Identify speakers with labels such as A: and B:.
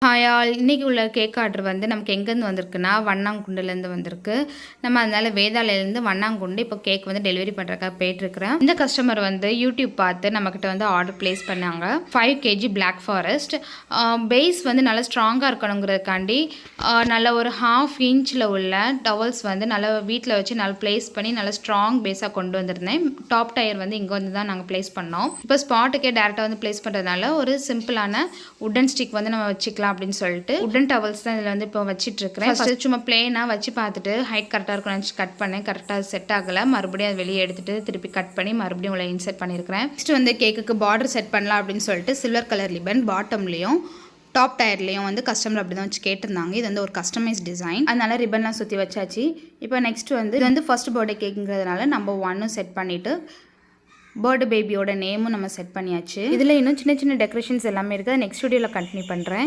A: Hi all, இன்றைக்கி உள்ள cake order வந்து நமக்கு எங்கேருந்து வந்திருக்குன்னா வண்ணாங்குண்டுலேருந்து வந்திருக்கு. நம்ம அதனால் வேதாளையிலேருந்து வண்ணாங்குண்டு இப்போ கேக் வந்து டெலிவரி பண்ணுறக்காக போயிட்டுருக்கிறேன். இந்த கஸ்டமர் வந்து யூடியூப் பார்த்து நம்மக்கிட்ட வந்து ஆர்டர் ப்ளேஸ் பண்ணாங்க. 5 kg பிளாக் ஃபாரஸ்ட் பேஸ் வந்து நல்லா ஸ்ட்ராங்காக இருக்கணுங்கிறதுக்காண்டி நல்ல ஒரு 1/2 inch உள்ள டவல்ஸ் வந்து நல்லா வீட்டில் வச்சு நல்லா ப்ளேஸ் பண்ணி நல்லா ஸ்ட்ராங் பேஸாக கொண்டு வந்திருந்தேன். டாப் டயர் வந்து இங்கே வந்து தான் நாங்கள் ப்ளேஸ் பண்ணோம். இப்போ ஸ்பாட்டுக்கே டேரெக்டாக வந்து ப்ளேஸ் பண்ணுறதுனால ஒரு சிம்பிளான உட்டன் ஸ்டிக் வந்து நம்ம வச்சுக்கலாம் அப்படின்னு சொல்லிட்டு உட்டன் டவல்ஸ் தான் இதில் வந்து இப்போ வச்சிட்டு இருக்கிறேன். ஃபர்ஸ்ட் சும்மா பிளெயினாக வச்சு பார்த்துட்டு ஹைட் கரெக்டாக இருக்கும்னு கட் பண்ணேன். கரெக்டாக செட் ஆகலை. மறுபடியும் அதை வெளியே எடுத்துட்டு திருப்பி கட் பண்ணி மறுபடியும் உள்ள இன்செர்ட் பண்ணியிருக்கிறேன். நெக்ஸ்ட் வந்து கேக்குக்கு பார்டர் செட் பண்ணலாம் அப்படின்னு சொல்லிட்டு சில்வர் கலர் ரிப்பன் பாட்டம்லையும் டாப் டயர்லையும் வந்து கஸ்டமர் அப்படி தான் வச்சு கேட்டிருந்தாங்க. இது வந்து ஒரு கஸ்டமைஸ் டிசைன், அதனால ரிப்பன்லாம் சுற்றி வச்சாச்சு. இப்போ நெக்ஸ்ட் வந்து இது வந்து ஃபர்ஸ்ட் பர்த்டே கேக்குங்கிறதுனால நம்ம 1 செட் பண்ணிவிட்டு பர்த்டே பேபியோட நேமும் நம்ம செட் பண்ணியாச்சு. இதில் இன்னும் சின்ன சின்ன டெக்கரேஷன்ஸ் எல்லாமே இருக்குது. நெக்ஸ்ட் வீடியோவில் கண்டினியூ பண்ணுறேன்.